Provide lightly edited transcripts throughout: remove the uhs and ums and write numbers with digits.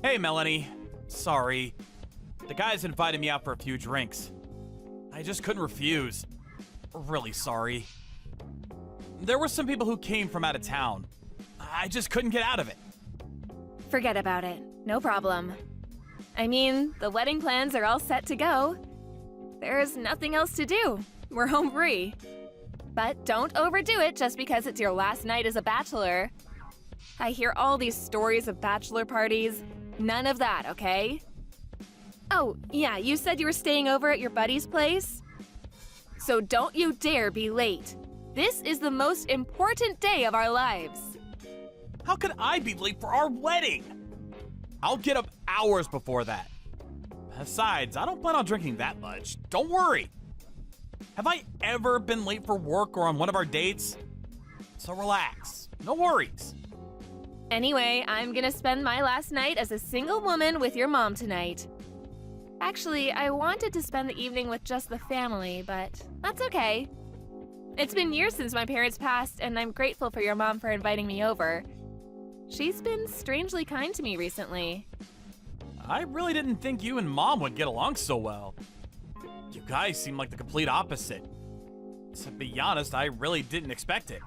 Hey, Melanie. Sorry. The guys invited me out for a few drinks. I just couldn't refuse. Really sorry. There were some people who came from out of town. I just couldn't get out of it. Forget about it. No problem. I mean, the wedding plans are all set to go. There's nothing else to do. We're home free. But don't overdo it just because it's your last night as a bachelor. I hear all these stories of bachelor parties. None of that, okay? Oh, yeah, you said you were staying over at your buddy's place? So don't you dare be late. This is the most important day of our lives. How could I be late for our wedding? I'll get up hours before that. Besides, I don't plan on drinking that much. Don't worry. Have I ever been late for work or on one of our dates? So relax. No worries. Anyway, I'm gonna spend my last night as a single woman with your mom tonight. Actually, I wanted to spend the evening with just the family, but that's okay. It's been years since my parents passed, and I'm grateful for your mom for inviting me over. She's been strangely kind to me recently. I really didn't think you and Mom would get along so well. You guys seem like the complete opposite. To be honest, I really didn't expect it.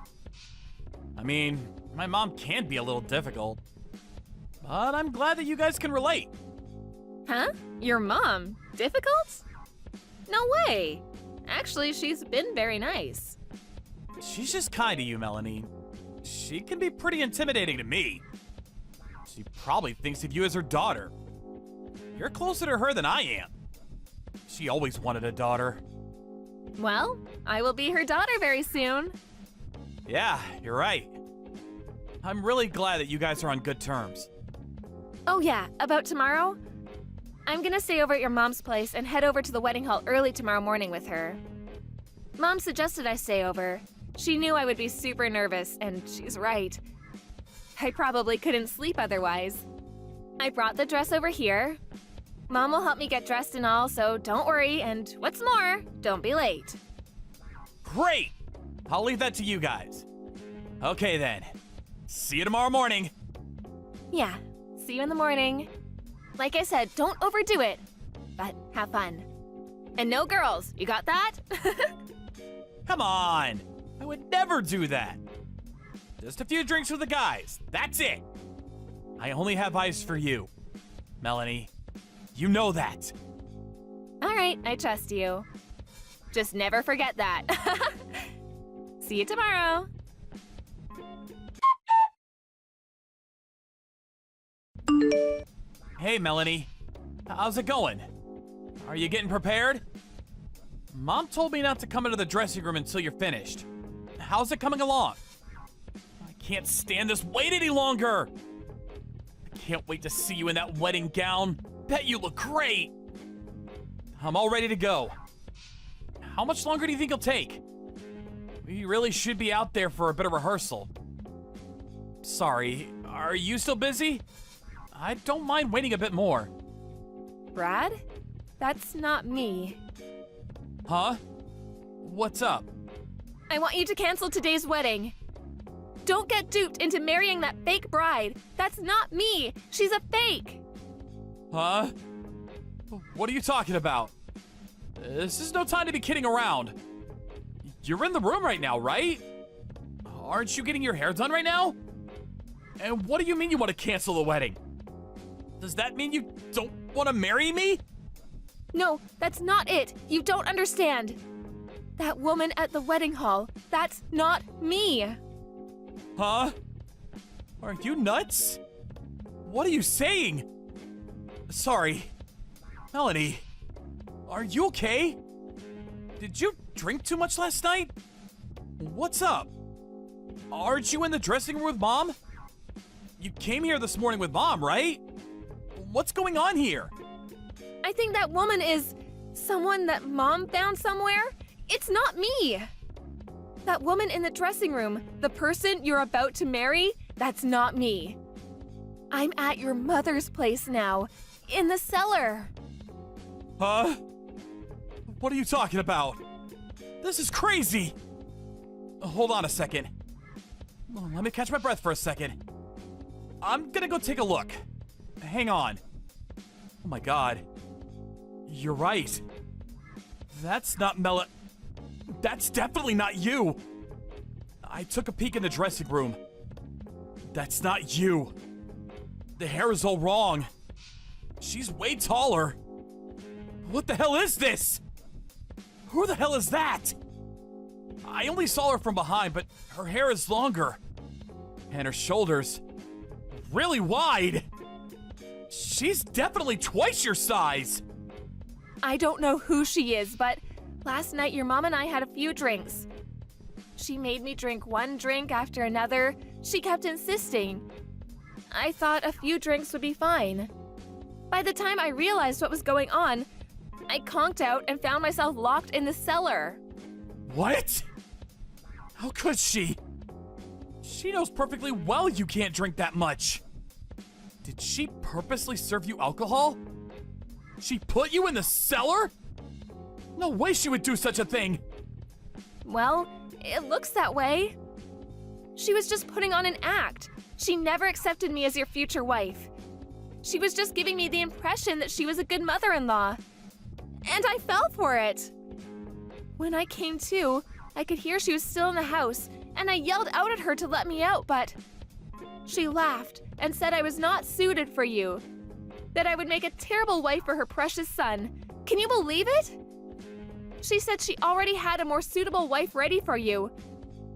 I mean, my mom can be a little difficult, but I'm glad that you guys can relate. Huh? Your mom? Difficult? No way! Actually, she's been very nice. She's just kind to you, Melanie. She can be pretty intimidating to me. She probably thinks of you as her daughter. You're closer to her than I am. She always wanted a daughter. Well, I will be her daughter very soon. Yeah, you're right. I'm really glad that you guys are on good terms. Oh yeah, about tomorrow? I'm gonna stay over at your mom's place and head over to the wedding hall early tomorrow morning with her. Mom suggested I stay over. She knew I would be super nervous, and she's right. I probably couldn't sleep otherwise. I brought the dress over here. Mom will help me get dressed and all, so don't worry, and what's more, don't be late. Great! I'll leave that to you guys. Okay then. See you tomorrow morning. Yeah, see you in the morning. Like I said, don't overdo it, but have fun. And no girls, you got that? Come on! I would never do that. Just a few drinks with the guys. That's it. I only have eyes for you, Melanie. You know that. All right, I trust you. Just never forget that. See you tomorrow. Hey, Melanie. How's it going? Are you getting prepared? Mom told me not to come into the dressing room until you're finished. How's it coming along? I can't stand this wait any longer. I can't wait to see you in that wedding gown. Bet you look great. I'm all ready to go. How much longer do you think it'll take? We really should be out there for a bit of rehearsal. Sorry, are you still busy? I don't mind waiting a bit more. Brad? That's not me. Huh? What's up? I want you to cancel today's wedding. Don't get duped into marrying that fake bride. That's not me. She's a fake. Huh? What are you talking about? This is no time to be kidding around. You're in the room right now, right? Aren't you getting your hair done right now? And what do you mean you want to cancel the wedding? Does that mean you don't want to marry me? No, that's not it. You don't understand. That woman at the wedding hall, that's not me. Huh? Are you nuts? What are you saying? Sorry. Melanie, are you okay? Did you drink too much last night? What's up? Aren't you in the dressing room with Mom? You came here this morning with Mom, right? What's going on here? I think that woman is someone that Mom found somewhere. It's not me. That woman in the dressing room, the person you're about to marry, that's not me. I'm at your mother's place now, in the cellar. Huh? What are you talking about? This is crazy. Hold on a second. Let me catch my breath for a second. I'm gonna go take a look. hang on. Oh my god. You're right. That's not That's definitely not you. I took a peek in the dressing room. That's not you. The hair is all wrong. She's way taller. What the hell is this? Who the hell is that? I only saw her from behind, but her hair is longer. And her shoulders really wide. She's definitely twice your size. I don't know who she is, but last night your mom and I had a few drinks. She made me drink one drink after another. She kept insisting. I thought a few drinks would be fine. By the time I realized what was going on, I conked out and found myself locked in the cellar. What? How could she? She knows perfectly well you can't drink that much. Did she purposely serve you alcohol? She put you in the cellar? No way she would do such a thing. Well, it looks that way. She was just putting on an act. She never accepted me as your future wife. She was just giving me the impression that she was a good mother-in-law. And I fell for it. When I came to, I could hear she was still in the house, and I yelled out at her to let me out, but she laughed and said I was not suited for you, that I would make a terrible wife for her precious son. Can you believe it? She said she already had a more suitable wife ready for you.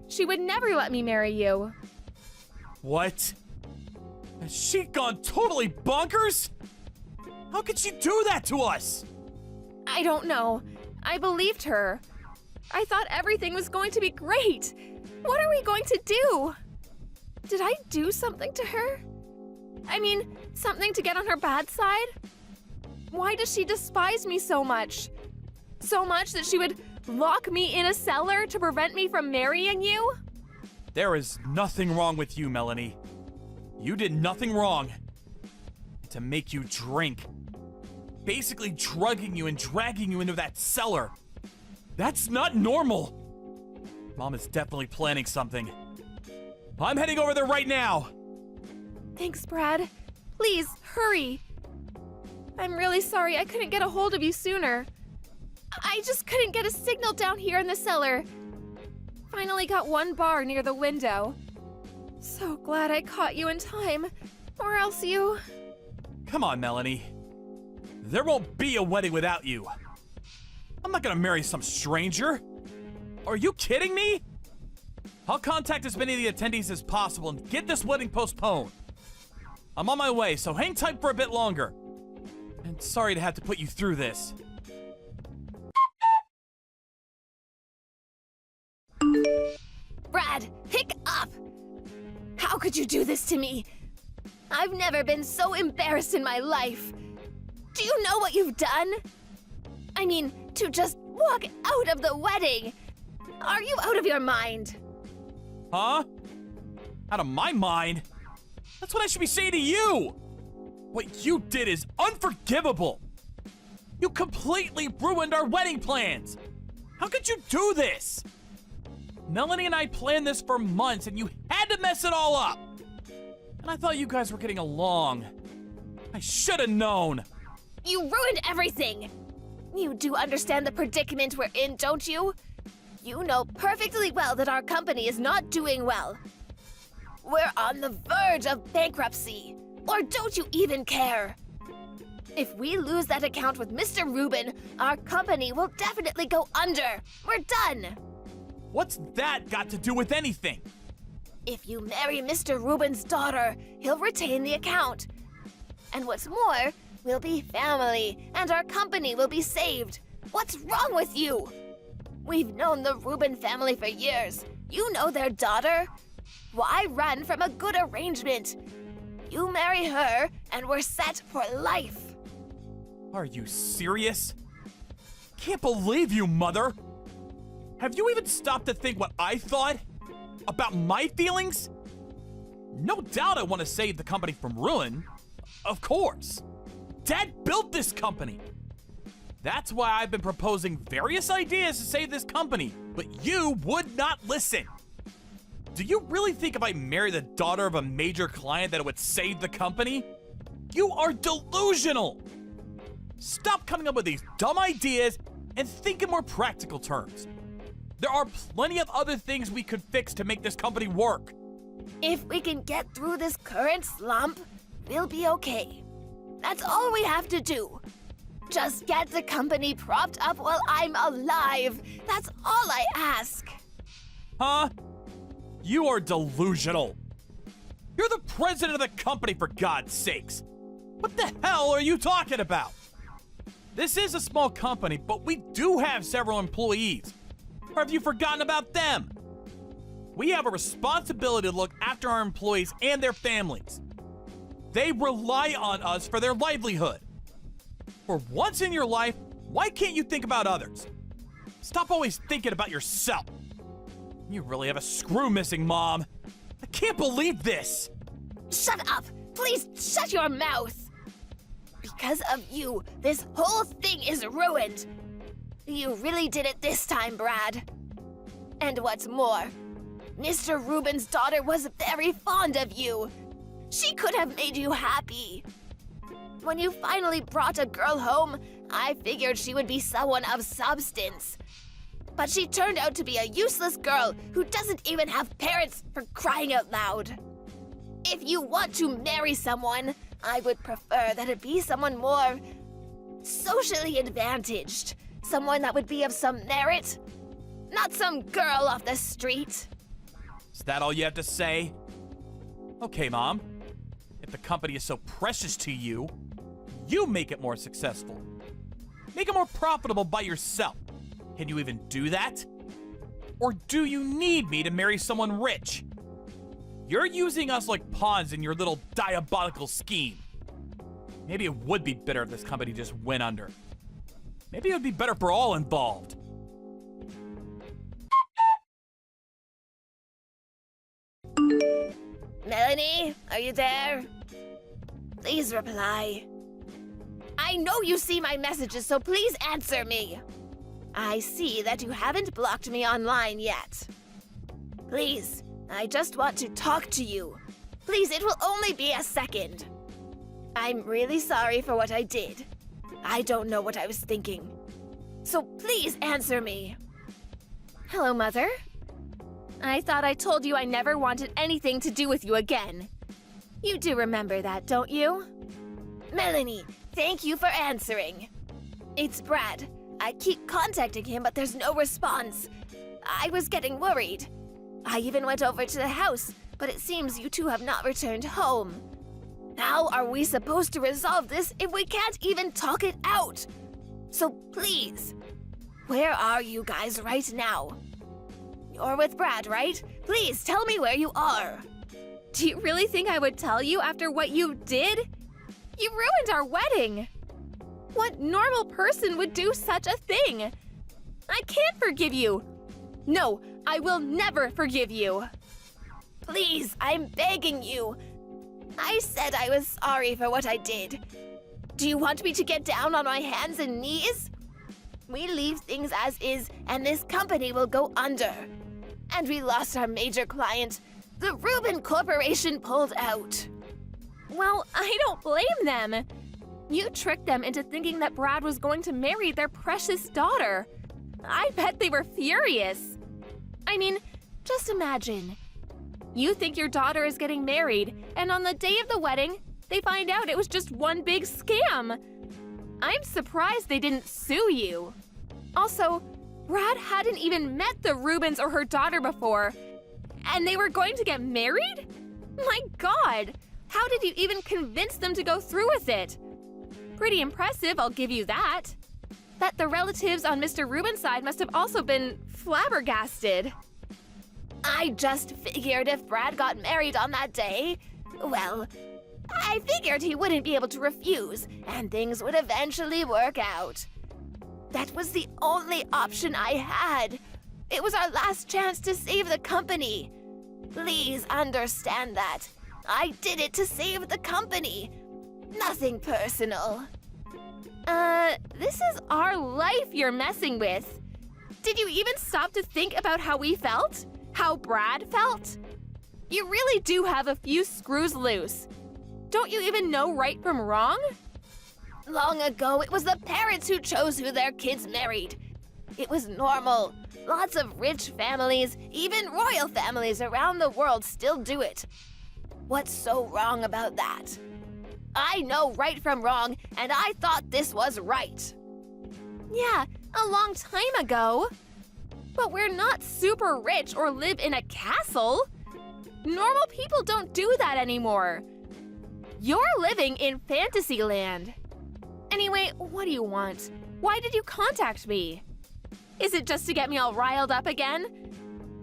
She would never let me marry you. What? Has she gone totally bonkers? How could she do that to us? I don't know. I believed her. I thought everything was going to be great. What are we going to do? Did I do something to her? I mean, something to get on her bad side? Why does she despise me so much? So much that she would lock me in a cellar to prevent me from marrying you? There is nothing wrong with you, Melanie. You did nothing wrong. To make you drink. Basically drugging you and dragging you into that cellar. That's not normal. Mom is definitely planning something. I'm heading over there right now. Thanks, Brad. Please, hurry. I'm really sorry I couldn't get a hold of you sooner. I just couldn't get a signal down here in the cellar. Finally got one bar near the window. So glad I caught you in time, or else you... Come on, Melanie. There won't be a wedding without you. I'm not gonna marry some stranger. Are you kidding me? I'll contact as many of the attendees as possible and get this wedding postponed. I'm on my way, so hang tight for a bit longer. And sorry to have to put you through this. Brad, pick up! How could you do this to me? I've never been so embarrassed in my life. Do you know what you've done? I mean, to just walk out of the wedding. Are you out of your mind? Huh? Out of my mind? That's what I should be saying to you! What you did is unforgivable! You completely ruined our wedding plans! How could you do this? Melanie and I planned this for months and you had to mess it all up! And I thought you guys were getting along. I should have known! You ruined everything! You do understand the predicament we're in, don't you? You know perfectly well that our company is not doing well. We're on the verge of bankruptcy. Or don't you even care? If we lose that account with Mr. Rubin, our company will definitely go under. We're done. What's that got to do with anything? If you marry Mr. Rubin's daughter, he'll retain the account. And what's more, we'll be family, and our company will be saved. What's wrong with you? We've known the Rubin family for years. You know their daughter. Why run from a good arrangement? You marry her, and we're set for life. Are you serious? Can't believe you, Mother! Have you even stopped to think what I thought? About my feelings? No doubt I want to save the company from ruin. Of course. Dad built this company. That's why I've been proposing various ideas to save this company, but you would not listen. Do you really think if I marry the daughter of a major client that it would save the company? You are delusional! Stop coming up with these dumb ideas and think in more practical terms. There are plenty of other things we could fix to make this company work. If we can get through this current slump, we'll be okay. That's all we have to do. Just get the company propped up while I'm alive. That's all I ask. Huh? You are delusional. You're the president of the company, for God's sakes. What the hell are you talking about? This is a small company, but we do have several employees. Or have you forgotten about them? We have a responsibility to look after our employees and their families. They rely on us for their livelihood. For once in your life, why can't you think about others? Stop always thinking about yourself. You really have a screw missing, Mom. I can't believe this. Shut up! Please shut your mouth! Because of you, this whole thing is ruined. You really did it this time, Brad. And what's more, Mr. Rubin's daughter was very fond of you. She could have made you happy. When you finally brought a girl home, I figured she would be someone of substance. But she turned out to be a useless girl who doesn't even have parents, for crying out loud. If you want to marry someone, I would prefer that it be someone more socially advantaged. Someone that would be of some merit. Not some girl off the street. Is that all you have to say? Okay, Mom. If the company is so precious to you, you make it more successful. Make it more profitable by yourself. Can you even do that? Or do you need me to marry someone rich? You're using us like pawns in your little diabolical scheme. Maybe it would be better if this company just went under. Maybe it would be better for all involved. Melanie, are you there? Please reply. I know you see my messages, so please answer me. I see that you haven't blocked me online yet. Please, I just want to talk to you. Please, it will only be a second. I'm really sorry for what I did. I don't know what I was thinking. So please answer me. Hello, Mother. I thought I told you I never wanted anything to do with you again. You do remember that, don't you? Melanie, thank you for answering. It's Brad. I keep contacting him, but there's no response. I was getting worried. I even went over to the house, but it seems you two have not returned home. How are we supposed to resolve this if we can't even talk it out? So please, where are you guys right now? You're with Brad, right? Please tell me where you are. Do you really think I would tell you after what you did? You ruined our wedding. What normal person would do such a thing? I can't forgive you. No, I will never forgive you. Please, I'm begging you. I said I was sorry for what I did. Do you want me to get down on my hands and knees? We leave things as is, and this company will go under. And we lost our major client. The Rubin Corporation pulled out. Well, I don't blame them. You tricked them into thinking that Brad was going to marry their precious daughter. I bet they were furious. I mean, just imagine. You think your daughter is getting married, and on the day of the wedding, they find out it was just one big scam. I'm surprised they didn't sue you. Also, Brad hadn't even met the Rubins or her daughter before, and they were going to get married? My God, how did you even convince them to go through with it? Pretty impressive, I'll give you that. Bet the relatives on Mr. Rubin's side must have also been flabbergasted. I just figured if Brad got married on that day, well, I figured he wouldn't be able to refuse, and things would eventually work out. That was the only option I had. It was our last chance to save the company. Please understand that. I did it to save the company. Nothing personal. This is our life you're messing with. Did you even stop to think about how we felt? How Brad felt? You really do have a few screws loose. Don't you even know right from wrong? Long ago, it was the parents who chose who their kids married. It was normal. Lots of rich families, even royal families around the world still do it. What's so wrong about that? I know right from wrong, and I thought this was right. Yeah, a long time ago. But we're not super rich or live in a castle. Normal people don't do that anymore. You're living in Fantasyland. Anyway, what do you want? Why did you contact me? Is it just to get me all riled up again?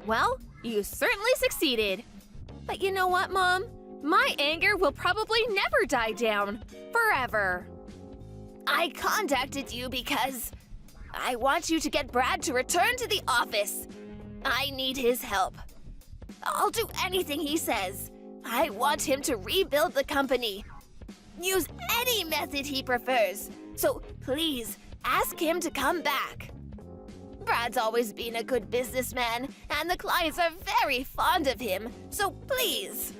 Well, you certainly succeeded. But you know what, Mom? My anger will probably never die down. Forever. I contacted you because I want you to get Brad to return to the office. I need his help. I'll do anything he says. I want him to rebuild the company. Use any method he prefers. So please, ask him to come back. Brad's always been a good businessman, and the clients are very fond of him, so please.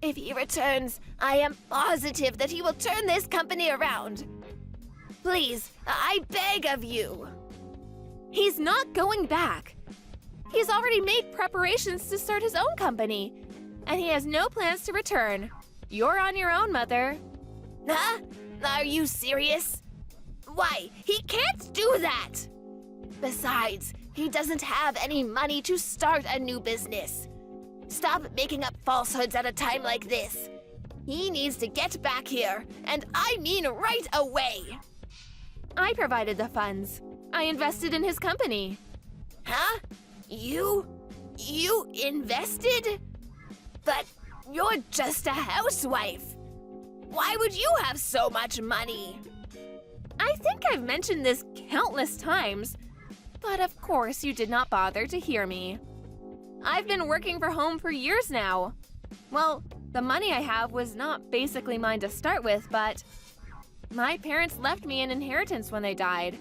If he returns, I am positive that he will turn this company around. Please, I beg of you. He's not going back. He's already made preparations to start his own company, and he has no plans to return. You're on your own, Mother. Huh? Are you serious? Why, he can't do that! Besides, he doesn't have any money to start a new business. Stop making up falsehoods at a time like this. He needs to get back here, and I mean right away. I provided the funds. I invested in his company. Huh? You invested? But you're just a housewife. Why would you have so much money? I think I've mentioned this countless times, but of course you did not bother to hear me. I've been working for home for years now. Well, the money I have was not basically mine to start with, but my parents left me an inheritance when they died.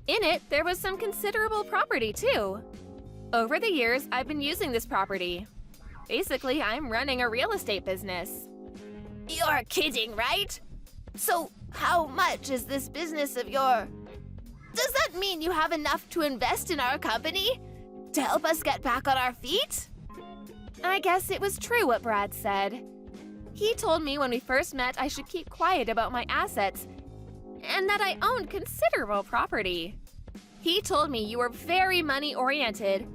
In it, there was some considerable property too. Over the years, I've been using this property. Basically, I'm running a real estate business. You're kidding, right? So, how much is this business of yours? Does that mean you have enough to invest in our company? To help us get back on our feet? I guess it was true what Brad said. He told me when we first met I should keep quiet about my assets and that I owned considerable property. He told me you were very money-oriented,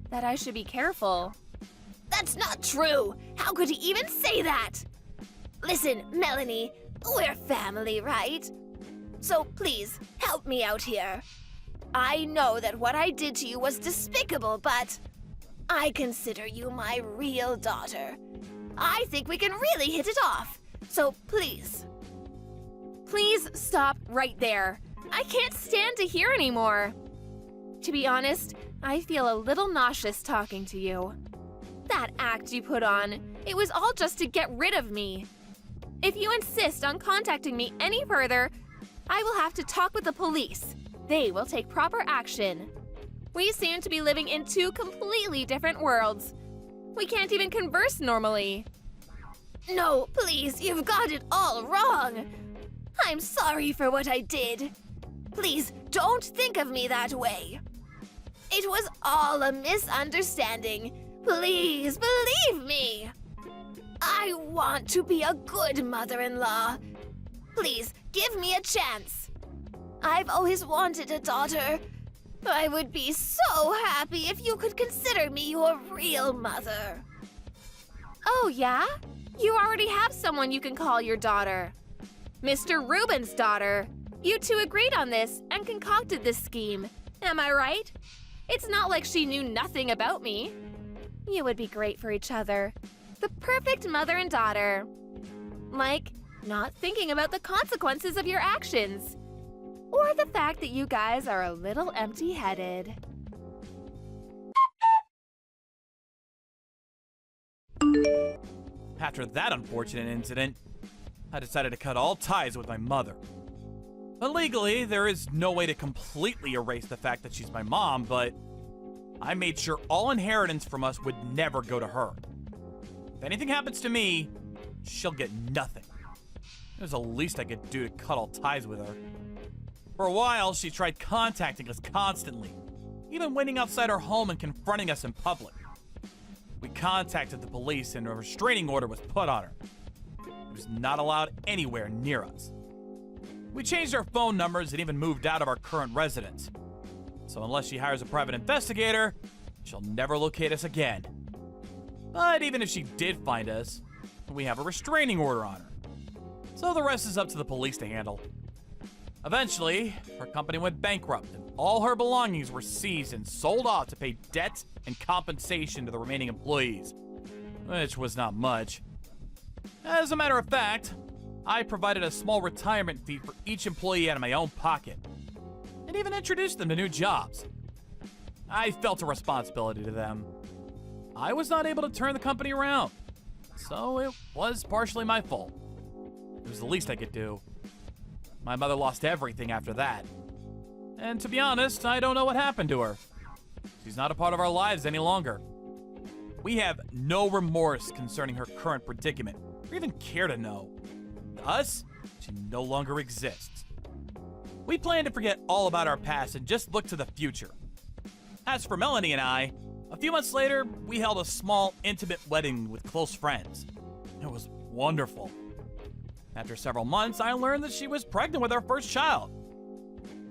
that I should be careful. That's not true! How could he even say that? Listen, Melanie, we're family, right? So please, help me out here. I know that what I did to you was despicable, but I consider you my real daughter. I think we can really hit it off. So please. Please stop right there. I can't stand to hear anymore. To be honest, I feel a little nauseous talking to you. That act you put on, it was all just to get rid of me. If you insist on contacting me any further, I will have to talk with the police. They will take proper action. We seem to be living in two completely different worlds. We can't even converse normally. No, please, you've got it all wrong. I'm sorry for what I did. Please, don't think of me that way. It was all a misunderstanding. Please, believe me. I want to be a good mother-in-law. Please, give me a chance. I've always wanted a daughter. I would be so happy if you could consider me your real mother. Oh, yeah? You already have someone you can call your daughter. Mr. Rubin's daughter. You two agreed on this and concocted this scheme. Am I right? It's not like she knew nothing about me. You would be great for each other. The perfect mother and daughter. Like, not thinking about the consequences of your actions. Or the fact that you guys are a little empty-headed. After that unfortunate incident, I decided to cut all ties with my mother. Legally, there is no way to completely erase the fact that she's my mom, but I made sure all inheritance from us would never go to her. If anything happens to me, she'll get nothing. It was the least I could do to cut all ties with her. For a while, she tried contacting us constantly, even waiting outside our home and confronting us in public. We contacted the police and a restraining order was put on her. She was not allowed anywhere near us. We changed our phone numbers and even moved out of our current residence. So unless she hires a private investigator, she'll never locate us again. But even if she did find us, we have a restraining order on her. So the rest is up to the police to handle. Eventually, her company went bankrupt and all her belongings were seized and sold off to pay debt and compensation to the remaining employees, which was not much. As a matter of fact, I provided a small retirement fee for each employee out of my own pocket, and even introduced them to new jobs. I felt a responsibility to them. I was not able to turn the company around, so it was partially my fault. It was the least I could do. My mother lost everything after that. And to be honest, I don't know what happened to her. She's not a part of our lives any longer. We have no remorse concerning her current predicament, or even care to know. To us, she no longer exists. We plan to forget all about our past and just look to the future. As for Melanie and I, a few months later, we held a small, intimate wedding with close friends. It was wonderful. After several months, I learned that she was pregnant with our first child.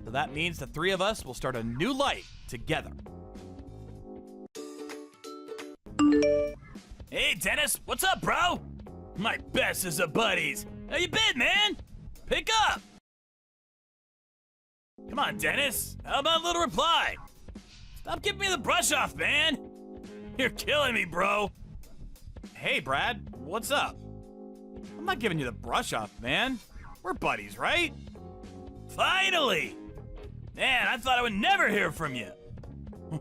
So that means the three of us will start a new life together. Hey, Dennis, what's up, bro? My bestest of buddies. How you been, man? Pick up. Come on, Dennis. How about a little reply? Stop giving me the brush off, man. You're killing me, bro. Hey, Brad, what's up? I'm not giving you the brush off, man. We're buddies, right? Finally! Man, I thought I would never hear from you.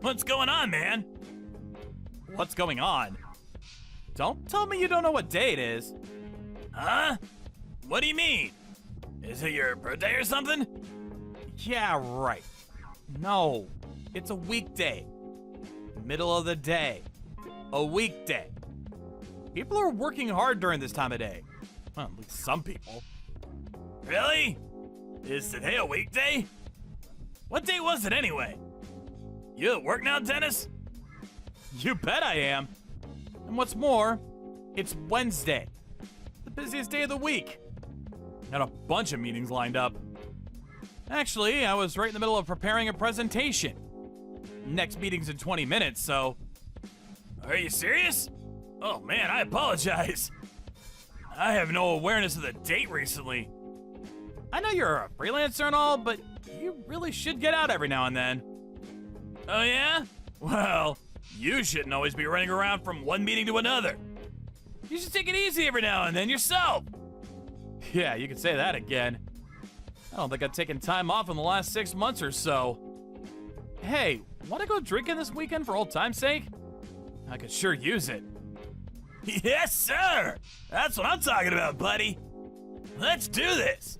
What's going on, man? What's going on? Don't tell me you don't know what day it is. Huh? What do you mean? Is it your birthday or something? Yeah, right. No, it's a weekday. Middle of the day. A weekday. People are working hard during this time of day. Well, at least some people. Really? Is today a weekday? What day was it anyway? You at work now, Dennis? You bet I am. And what's more, it's Wednesday. The busiest day of the week. Got a bunch of meetings lined up. Actually, I was right in the middle of preparing a presentation. Next meeting's in 20 minutes, so... Are you serious? Oh man, I apologize. I have no awareness of the date recently. I know you're a freelancer and all, but you really should get out every now and then. Oh yeah? Well, you shouldn't always be running around from one meeting to another. You should take it easy every now and then yourself. Yeah, you could say that again. I don't think I've taken time off in the last 6 months or so. Hey, wanna go drinking this weekend for old time's sake? I could sure use it. Yes, sir! That's what I'm talking about, buddy. Let's do this.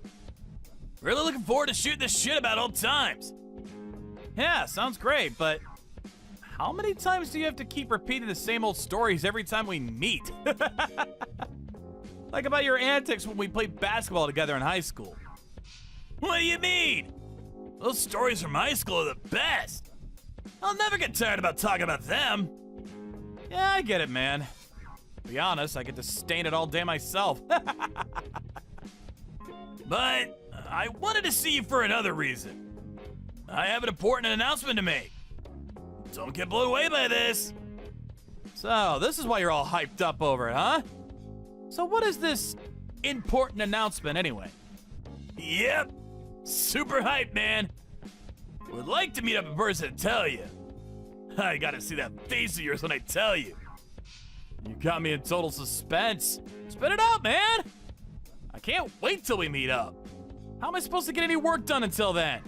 Really looking forward to shooting this shit about old times. Yeah, sounds great, but how many times do you have to keep repeating the same old stories every time we meet? Like about your antics when we played basketball together in high school. What do you mean? Those stories from high school are the best. I'll never get tired about talking about them. Yeah, I get it, man. To be honest, I get to stain it all day myself. But I wanted to see you for another reason. I have an important announcement to make. Don't get blown away by this. So, this is why you're all hyped up over it, huh? So what is this important announcement anyway? Yep. Super hype, man. Would like to meet up in person and tell you. I gotta see that face of yours when I tell you. You got me in total suspense. Spit it out, man! I can't wait till we meet up. How am I supposed to get any work done until then?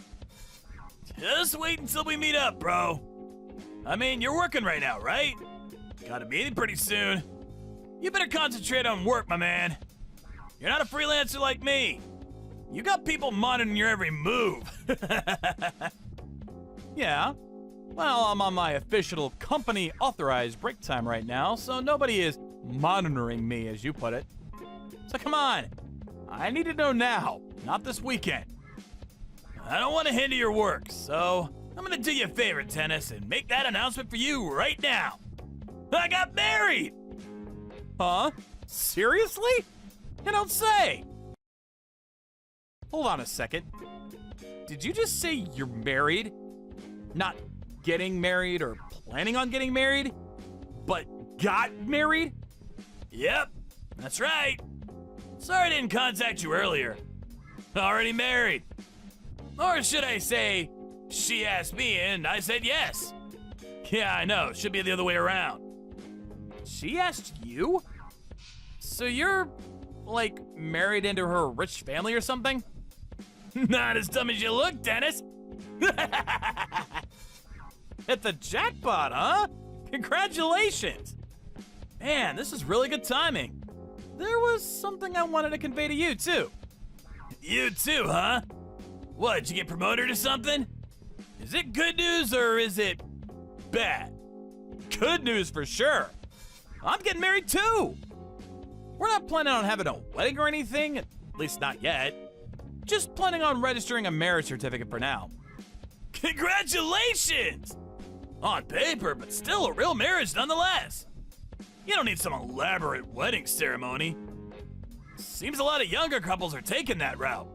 Just wait until we meet up, bro. I mean, you're working right now, right? Got a meeting pretty soon. You better concentrate on work, my man. You're not a freelancer like me. You got people monitoring your every move. Yeah. Well, I'm on my official company authorized break time right now, so nobody is monitoring me, as you put it. So come on. I need to know now, not this weekend. I don't want to hinder your work, so I'm gonna do you a favor, Tennis, and make that announcement for you right now. I got married! Huh? Seriously? You don't say. Hold on a second. Did you just say you're married? Not getting married or planning on getting married, but got married? Yep, that's right. Sorry I didn't contact you earlier. Already married. Or should I say, she asked me and I said yes. Yeah, I know, should be the other way around. She asked you? So you're, like, married into her rich family or something? Not as dumb as you look, Dennis. Hit the jackpot, huh? Congratulations! Man, this is really good timing. There was something I wanted to convey to you, too. You too, huh? What, did you get promoted or something? Is it good news or is it bad? Good news for sure. I'm getting married, too. We're not planning on having a wedding or anything, at least not yet. Just planning on registering a marriage certificate for now. Congratulations! On paper, but still a real marriage nonetheless. You don't need some elaborate wedding ceremony. Seems a lot of younger couples are taking that route.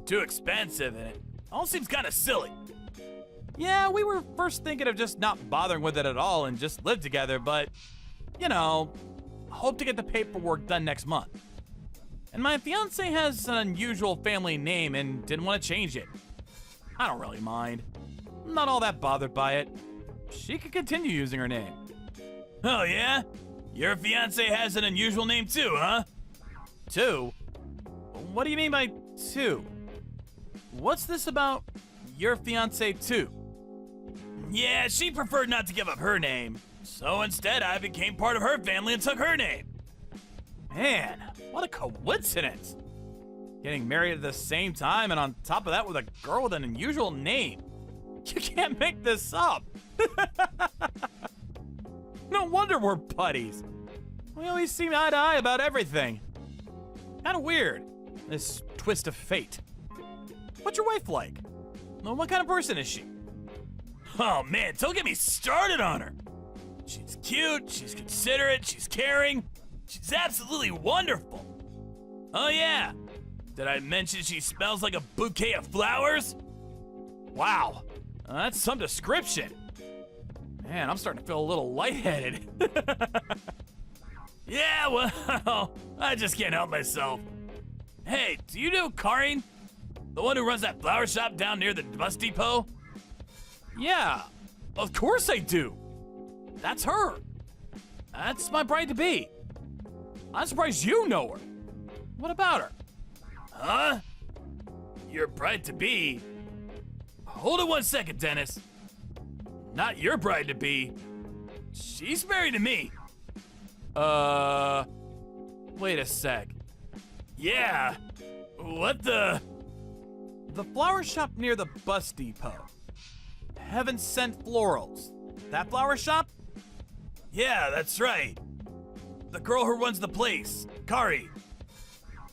Too expensive, and it all seems kind of silly. Yeah, we were first thinking of just not bothering with it at all and just live together, but, you know, hope to get the paperwork done next month. And my fiance has an unusual family name and didn't want to change it. I don't really mind. I'm not all that bothered by it. She could continue using her name. Oh yeah? Your fiance has an unusual name too, huh? Two? What do you mean by two? What's this about your fiance too? Yeah, she preferred not to give up her name. So instead, I became part of her family and took her name. Man, what a coincidence. Getting married at the same time and on top of that with a girl with an unusual name. You can't make this up. No wonder we're buddies. We always seem eye to eye about everything. Kinda weird, this twist of fate. What's your wife like? Well, what kind of person is she? Oh man, don't get me started on her. She's cute, she's considerate, she's caring. She's absolutely wonderful. Oh yeah, did I mention she smells like a bouquet of flowers? Wow, that's some description. Man, I'm starting to feel a little lightheaded. Yeah, well, I just can't help myself. Hey, do you know Karin? The one who runs that flower shop down near the bus depot? Yeah, of course I do. That's her. That's my bride-to-be. I'm surprised you know her. What about her? Huh? Your bride-to-be? Hold it 1 second, Dennis. Not your bride-to-be. She's married to me. Wait a sec. Yeah. What the? The flower shop near the bus depot. Heaven Sent Florals. That flower shop? Yeah, that's right. The girl who runs the place, Kari.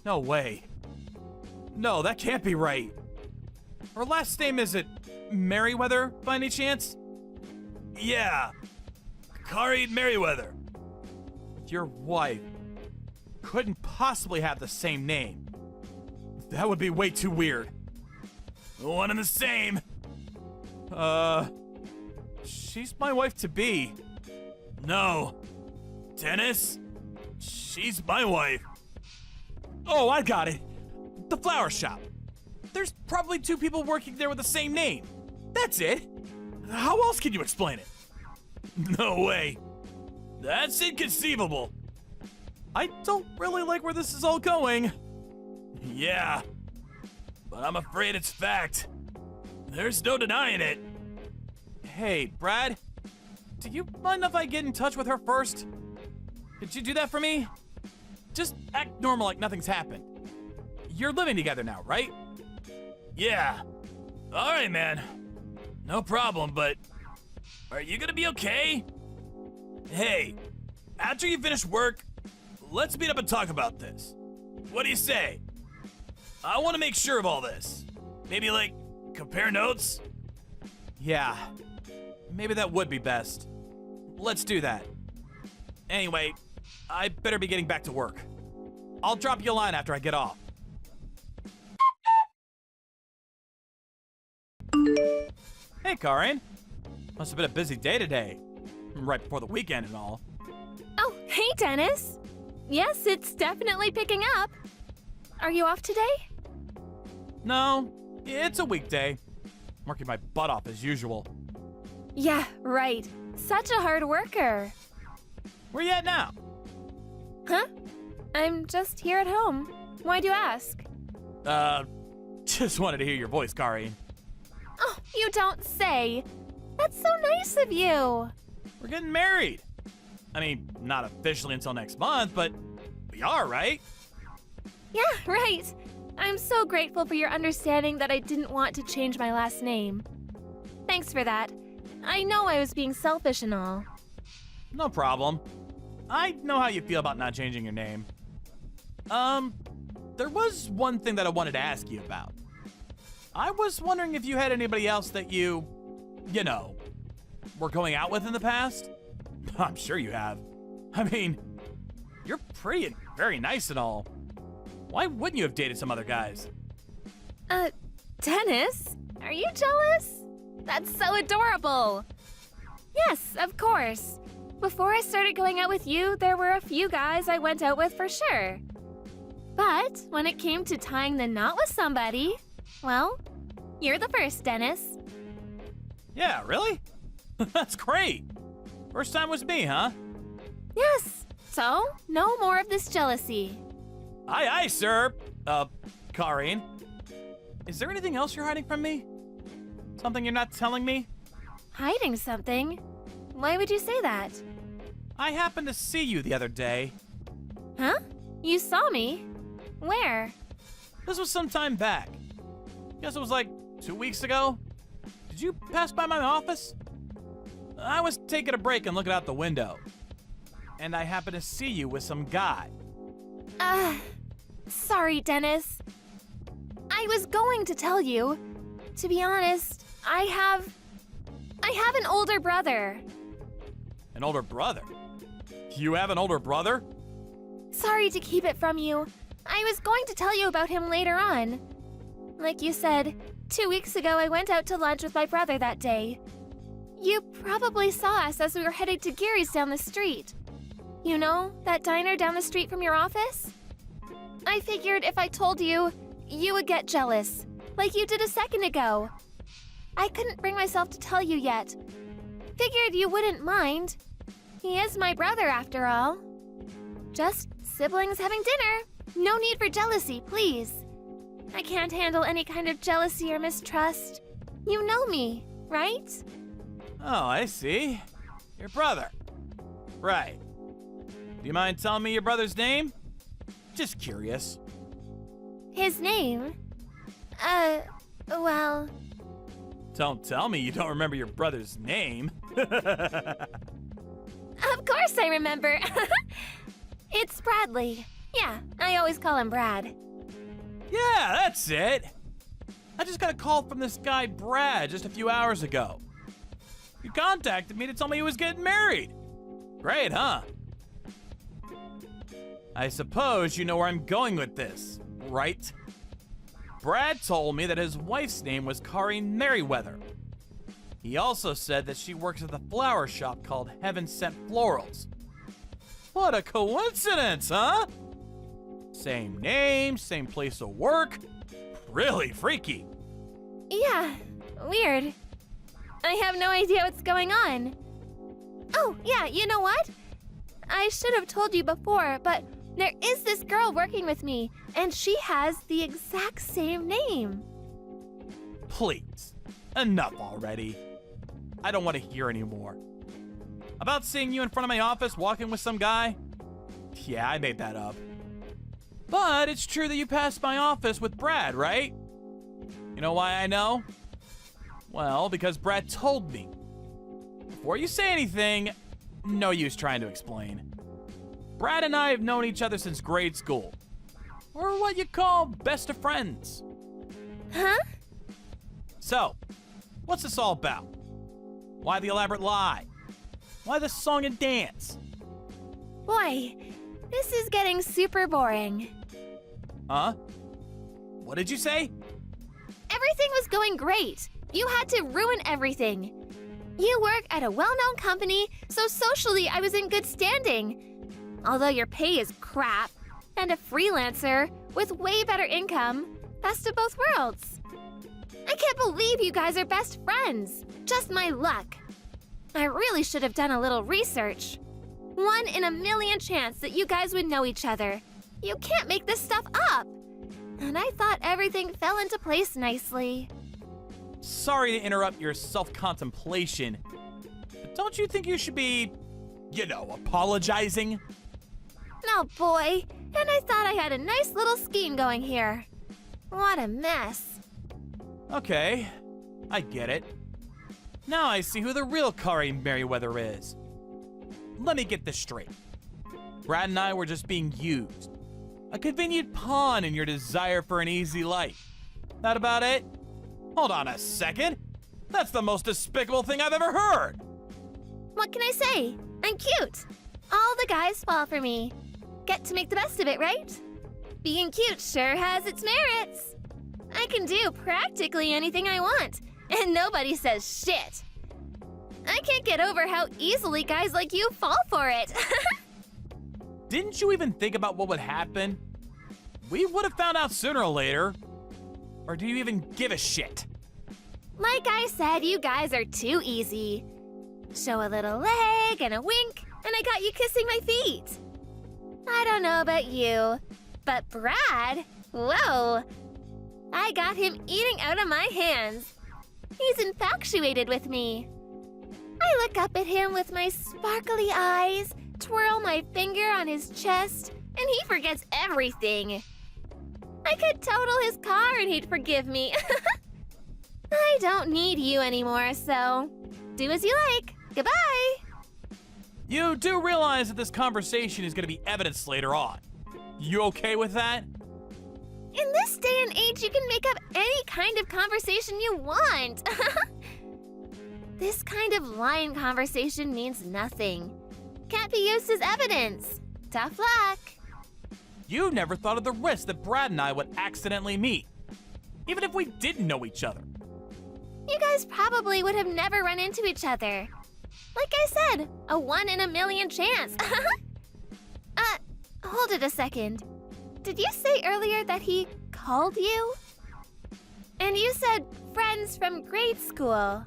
No way. No, that can't be right. Her last name isn't Merriweather, by any chance? Yeah. Kari Merriweather. Your wife couldn't possibly have the same name. That would be way too weird. One and the same. She's my wife-to-be. No. Dennis? She's my wife. Oh, I got it. The flower shop. There's probably two people working there with the same name. That's it. How else can you explain it? No way. That's inconceivable. I don't really like where this is all going. Yeah. But I'm afraid it's fact. There's no denying it. Hey, Brad. Do you mind if I get in touch with her first? Could you do that for me? Just act normal like nothing's happened. You're living together now, right? Yeah. All right, man. No problem, but are you gonna be okay? Hey, after you finish work, let's meet up and talk about this. what do you say? I want to make sure of all this. Maybe, like, compare notes? Yeah, maybe that would be best. Let's do that. Anyway, I better be getting back to work. I'll drop you a line after I get off. Hey, Karin. Must have been a busy day today. Right before the weekend and all. Oh, hey, Dennis. Yes, it's definitely picking up. Are you off today? No, it's a weekday. Working my butt off as usual. Yeah, right. Such a hard worker. Where you at now? Huh? I'm just here at home. Why'd you ask? Just wanted to hear your voice, Karin. Oh, you don't say. That's so nice of you. We're getting married. I mean, not officially until next month, but we are, right? Yeah, right. I'm so grateful for your understanding that I didn't want to change my last name. Thanks for that. I know I was being selfish and all. No problem. I know how you feel about not changing your name. There was one thing that I wanted to ask you about. I was wondering if you had anybody else that you know, were going out with in the past? I'm sure you have. I mean, you're pretty and very nice and all. Why wouldn't you have dated some other guys? Dennis? Are you jealous? That's so adorable. Yes, of course. Before I started going out with you, there were a few guys I went out with for sure. But when it came to tying the knot with somebody, well, you're the first, Dennis. Yeah, really? That's great. First time was me, huh? Yes. So, no more of this jealousy. Aye, aye, sir. Karin. Is there anything else you're hiding from me? Something you're not telling me? Hiding something? Why would you say that? I happened to see you the other day. Huh? You saw me? Where? This was some time back. Guess it was like 2 weeks ago. Did you pass by my office? I was taking a break and looking out the window. And I happened to see you with some guy. Sorry, Dennis. I was going to tell you. To be honest, I have an older brother. An older brother? You have an older brother? Sorry to keep it from you. I was going to tell you about him later on. Like you said, 2 weeks ago I went out to lunch with my brother that day. You probably saw us as we were headed to Gary's down the street. You know, that diner down the street from your office? I figured if I told you, you would get jealous, like you did a second ago. I couldn't bring myself to tell you yet. Figured you wouldn't mind. He is my brother after all. Just siblings having dinner. No need for jealousy, please. I can't handle any kind of jealousy or mistrust. You know me, right? Oh, I see. Your brother. Right. Do you mind telling me your brother's name? Just curious. His name? Well... Don't tell me you don't remember your brother's name. Of course I remember. It's Bradley. Yeah, I always call him Brad. Yeah, that's it. I just got a call from this guy Brad just a few hours ago. He contacted me to tell me he was getting married. Great, huh? I suppose you know where I'm going with this, right? Brad told me that his wife's name was Karin Merriweather. He also said that she works at the flower shop called Heaven Sent Florals. What a coincidence, huh? Same name, same place of work. Really freaky. Yeah, weird. I have no idea what's going on. Oh, yeah, you know what? I should have told you before, but there is this girl working with me, and she has the exact same name. Please, enough already. I don't want to hear anymore. About seeing you in front of my office walking with some guy? Yeah, I made that up. But it's true that you passed my office with Brad, right? You know why I know? Well, because Brad told me. Before you say anything, no use trying to explain. Brad and I have known each other since grade school. We're what you call best of friends. Huh? So, what's this all about? Why the elaborate lie? Why the song and dance? Boy, this is getting super boring. Huh? What did you say? Everything was going great. You had to ruin everything. You work at a well-known company, so socially I was in good standing. Although your pay is crap, and a freelancer with way better income, best of both worlds. I can't believe you guys are best friends. Just my luck. I really should have done a little research. 1 in a million chance that you guys would know each other. You can't make this stuff up. And I thought everything fell into place nicely. Sorry to interrupt your self-contemplation, but don't you think you should be, apologizing? No, boy. And I thought I had a nice little scheme going here. What a mess. Okay, I get it. Now I see who the real Kari Merriweather is. Let me get this straight. Brad and I were just being used. A convenient pawn in your desire for an easy life. That about it? Hold on a second. That's the most despicable thing I've ever heard. What can I say? I'm cute. All the guys fall for me. Get to make the best of it, right? Being cute sure has its merits. I can do practically anything I want, and nobody says shit. I can't get over how easily guys like you fall for it. Didn't you even think about what would happen? We would have found out sooner or later. Or do you even give a shit? Like I said, you guys are too easy. Show a little leg and a wink, and I got you kissing my feet. I don't know about you, but Brad, whoa. I got him eating out of my hands. He's infatuated with me. I look up at him with my sparkly eyes, twirl my finger on his chest, and he forgets everything. I could total his car and he'd forgive me. I don't need you anymore, so do as you like. Goodbye. You do realize that this conversation is going to be evidenced later on. You okay with that? In this day and age, you can make up any kind of conversation you want. This kind of lying conversation means nothing. Can't be used as evidence. Tough luck. You never thought of the risk that Brad and I would accidentally meet, even if we didn't know each other. You guys probably would have never run into each other. Like I said, a 1 in a million chance. Hold it a second. Did you say earlier that he called you? And you said friends from grade school.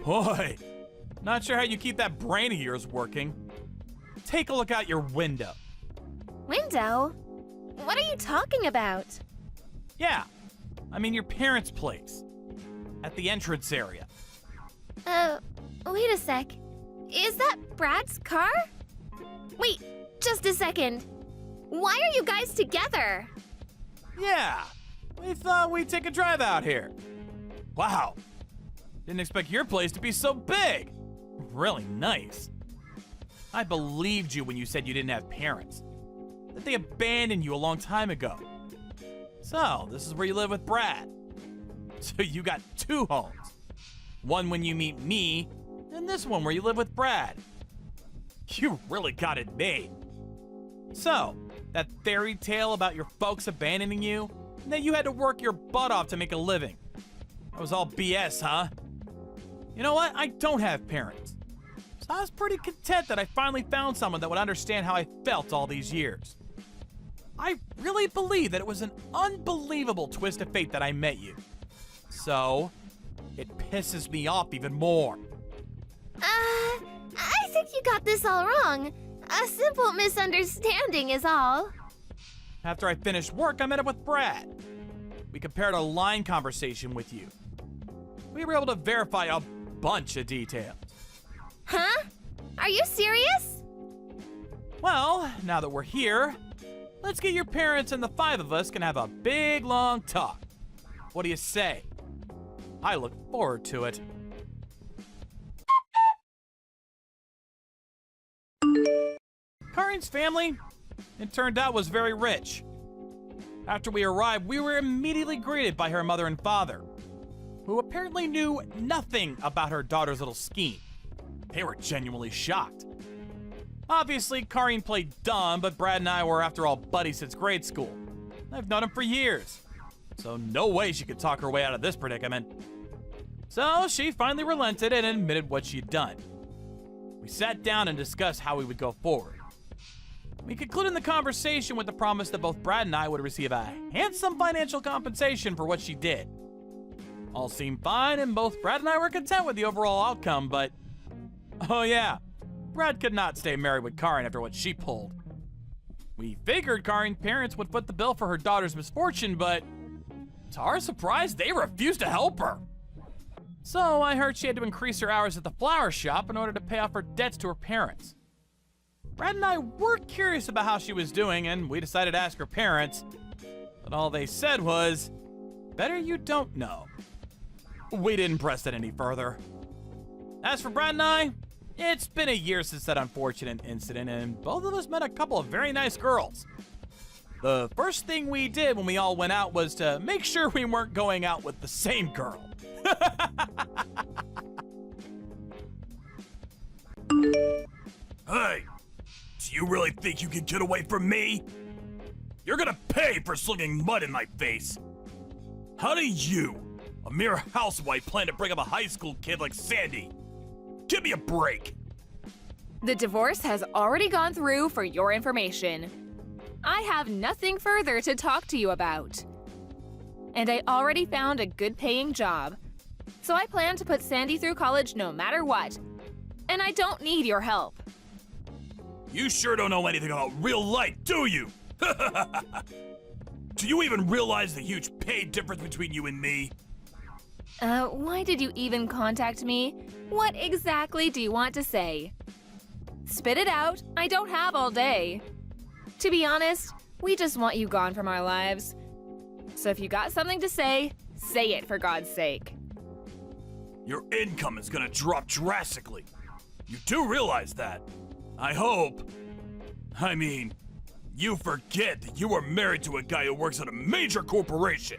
Boy, not sure how you keep that brain of yours working. Take a look out your window. Window? What are you talking about? Yeah, I mean your parents' place. At the entrance area. Wait a sec. Is that Brad's car? Wait, just a second. Why are you guys together? Yeah, we thought we'd take a drive out here. Wow, didn't expect your place to be so big. Really nice. I believed you when you said you didn't have parents, that they abandoned you a long time ago. So, this is where you live with Brad. So you got 2 homes. One when you meet me, and this one where you live with Brad. You really got it made. So, that fairy tale about your folks abandoning you, and that you had to work your butt off to make a living. That was all BS, huh? You know what? I don't have parents. So I was pretty content that I finally found someone that would understand how I felt all these years. I really believe that it was an unbelievable twist of fate that I met you. So, it pisses me off even more. I think you got this all wrong. A simple misunderstanding is all. After I finished work, I met up with Brad. We compared a line conversation with you. We were able to verify a bunch of details. Huh? Are you serious? Well, now that we're here, let's get your parents and the 5 of us can have a big, long talk. What do you say? I look forward to it. Karin's family, it turned out, was very rich. After we arrived, we were immediately greeted by her mother and father, who apparently knew nothing about her daughter's little scheme. They were genuinely shocked. Obviously, Karin played dumb, but Brad and I were, after all, buddies since grade school. I've known him for years, so no way she could talk her way out of this predicament. So she finally relented and admitted what she'd done. We sat down and discussed how we would go forward. We concluded the conversation with the promise that both Brad and I would receive a handsome financial compensation for what she did. All seemed fine, and both Brad and I were content with the overall outcome, but oh yeah, Brad could not stay married with Karin after what she pulled. We figured Karin's parents would foot the bill for her daughter's misfortune, but to our surprise, they refused to help her. So I heard she had to increase her hours at the flower shop in order to pay off her debts to her parents. Brad and I were curious about how she was doing, and we decided to ask her parents, but all they said was, "Better you don't know." We didn't press it any further. As for Brad and I, it's been a year since that unfortunate incident, and both of us met a couple of very nice girls. The first thing we did when we all went out was to make sure we weren't going out with the same girl. Hey, do you really think you can get away from me? You're gonna pay for slinging mud in my face. How do you, a mere housewife, plan to bring up a high school kid like Sandy? Give me a break. The divorce has already gone through for your information. I have nothing further to talk to you about. And I already found a good-paying job. So I plan to put Sandy through college no matter what. And I don't need your help. You sure don't know anything about real life, do you? Do you even realize the huge pay difference between you and me? Why did you even contact me? What exactly do you want to say? Spit it out. I don't have all day. To be honest, we just want you gone from our lives. So if you got something to say it for God's sake. Your income is gonna drop drastically. You do realize that. I hope. I mean, you forget that you are married to a guy who works at a major corporation.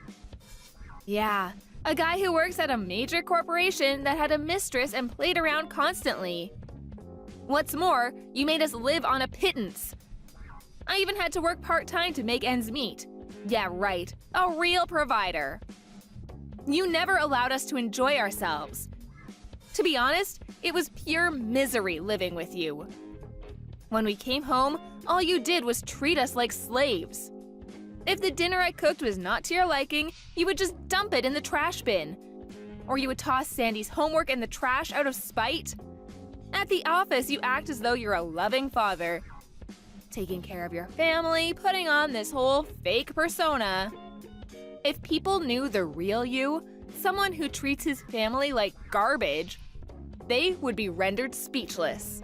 Yeah, a guy who works at a major corporation that had a mistress and played around constantly. What's more, you made us live on a pittance. I even had to work part-time to make ends meet. Yeah, right, a real provider. You never allowed us to enjoy ourselves. To be honest, it was pure misery living with you. When we came home, all you did was treat us like slaves. If the dinner I cooked was not to your liking, you would just dump it in the trash bin. Or you would toss Sandy's homework in the trash out of spite. At the office, you act as though you're a loving father, taking care of your family, putting on this whole fake persona. If people knew the real you, someone who treats his family like garbage, they would be rendered speechless.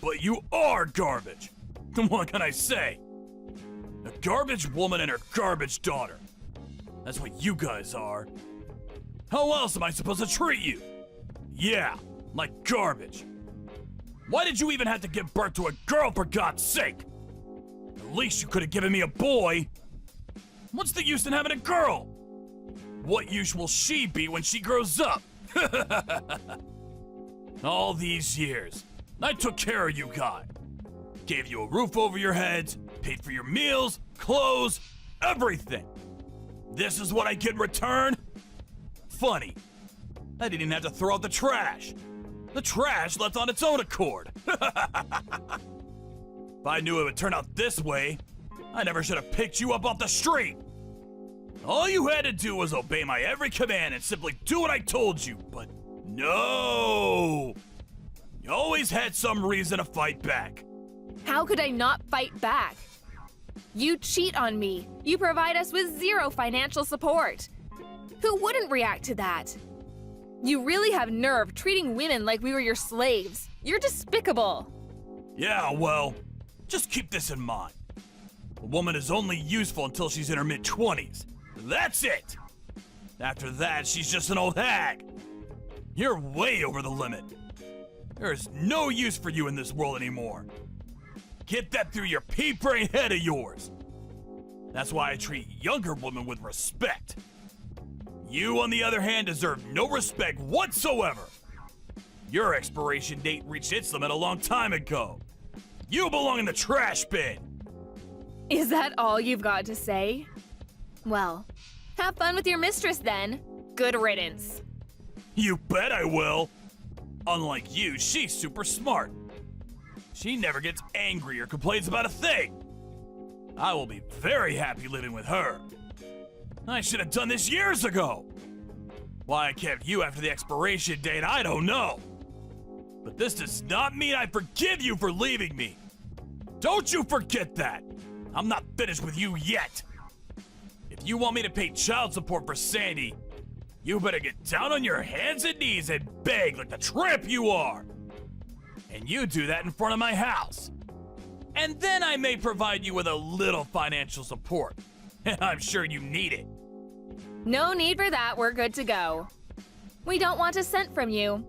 But you are garbage. What can I say? A garbage woman and her garbage daughter. That's what you guys are. How else am I supposed to treat you? Yeah, like garbage. Why did you even have to give birth to a girl, for God's sake? At least you could have given me a boy. What's the use in having a girl? What use will she be when she grows up? All these years, I took care of you guys. Gave you a roof over your heads, paid for your meals, clothes, everything. This is what I get in return? Funny. I didn't even have to throw out the trash. The trash left on its own accord. If I knew it would turn out this way, I never should have picked you up off the street. All you had to do was obey my every command and simply do what I told you, but no! You always had some reason to fight back. How could I not fight back? You cheat on me. You provide us with zero financial support. Who wouldn't react to that? You really have nerve treating women like we were your slaves. You're despicable. Yeah, well, just keep this in mind. A woman is only useful until she's in her mid-20s. That's it! After that, she's just an old hag. You're way over the limit. There's no use for you in this world anymore. Get that through your pea-brain head of yours. That's why I treat younger women with respect. You, on the other hand, deserve no respect whatsoever. Your expiration date reached its limit a long time ago. You belong in the trash bin. Is that all you've got to say? Well, have fun with your mistress then. Good riddance. You bet I will. Unlike you, she's super smart. She never gets angry or complains about a thing. I will be very happy living with her. I should have done this years ago. Why I kept you after the expiration date, I don't know. But this does not mean I forgive you for leaving me. Don't you forget that. I'm not finished with you yet. If you want me to pay child support for Sandy, you better get down on your hands and knees and beg like the tramp you are. And you do that in front of my house. And then I may provide you with a little financial support. I'm sure you need it. No need for that, we're good to go. We don't want a cent from you.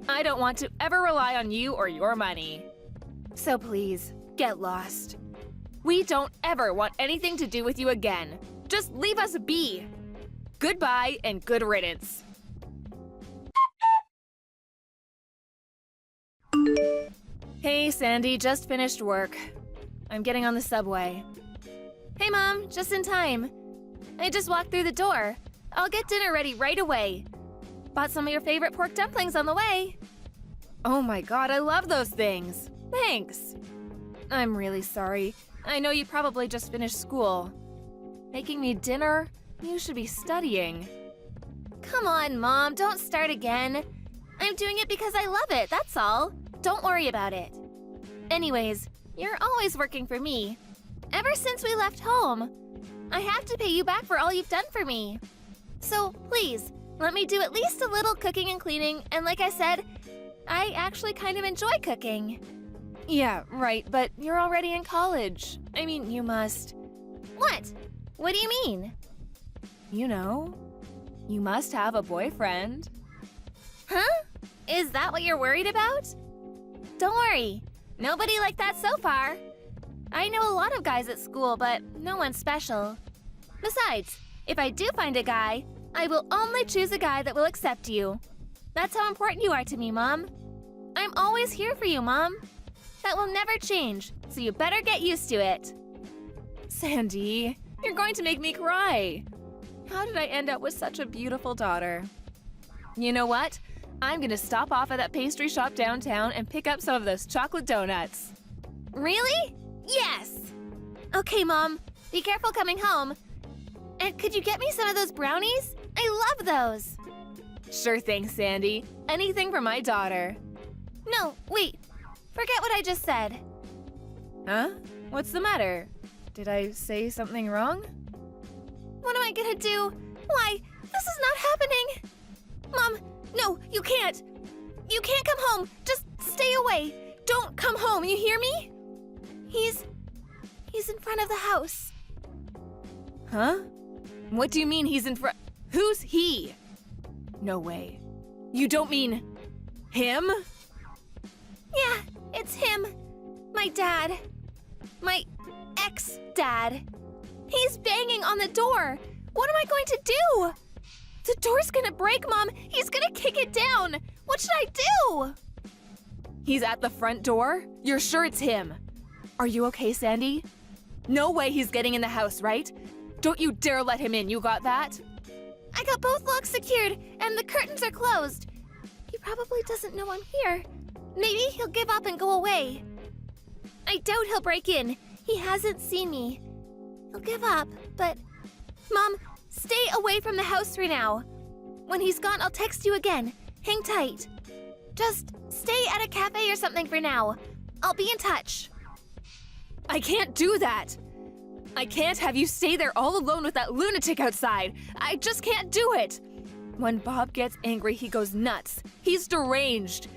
I don't want to ever rely on you or your money. So please, get lost. We don't ever want anything to do with you again. Just leave us be. Goodbye and good riddance. Hey, Sandy, just finished work. I'm getting on the subway. Hey, Mom, just in time. I just walked through the door. I'll get dinner ready right away. Bought some of your favorite pork dumplings on the way. Oh my God, I love those things. Thanks. I'm really sorry. I know you probably just finished school. Making me dinner? You should be studying. Come on, Mom, don't start again. I'm doing it because I love it, that's all. Don't worry about it. Anyways, you're always working for me. Ever since we left home. I have to pay you back for all you've done for me. So please, let me do at least a little cooking and cleaning, and like I said, I actually kind of enjoy cooking. Yeah, right, but you're already in college. I mean, you must... What? What do you mean? You know, you must have a boyfriend. Huh? Is that what you're worried about? Don't worry, nobody like that so far. I know a lot of guys at school, but no one special. Besides, if I do find a guy, I will only choose a guy that will accept you. That's how important you are to me, Mom. I'm always here for you, Mom. That will never change, so you better get used to it. Sandy, you're going to make me cry. How did I end up with such a beautiful daughter? You know what? I'm gonna stop off at that pastry shop downtown and pick up some of those chocolate donuts. Really? Yes! Okay, Mom. Be careful coming home. And could you get me some of those brownies? I love those. Sure thing, Sandy. Anything for my daughter. No, wait. Forget what I just said. Huh? What's the matter? Did I say something wrong? What am I gonna do? Why? This is not happening. Mom, no, you can't. You can't come home. Just stay away. Don't come home, you hear me? He's in front of the house. Huh? What do you mean he's in front? Who's he? No way. You don't mean him? Yeah, it's him. My dad. My ex-dad. He's banging on the door. What am I going to do? The door's gonna break, Mom. He's gonna kick it down. What should I do? He's at the front door? You're sure it's him? Are you okay, Sandy? No way he's getting in the house, right? Don't you dare let him in, you got that? I got both locks secured, and the curtains are closed. He probably doesn't know I'm here. Maybe he'll give up and go away. I doubt he'll break in. He hasn't seen me. He'll give up, but... Mom, stay away from the house for now. When he's gone, I'll text you again. Hang tight. Just stay at a cafe or something for now. I'll be in touch. I can't do that. I can't have you stay there all alone with that lunatic outside. I just can't do it. When Bob gets angry, he goes nuts. He's deranged.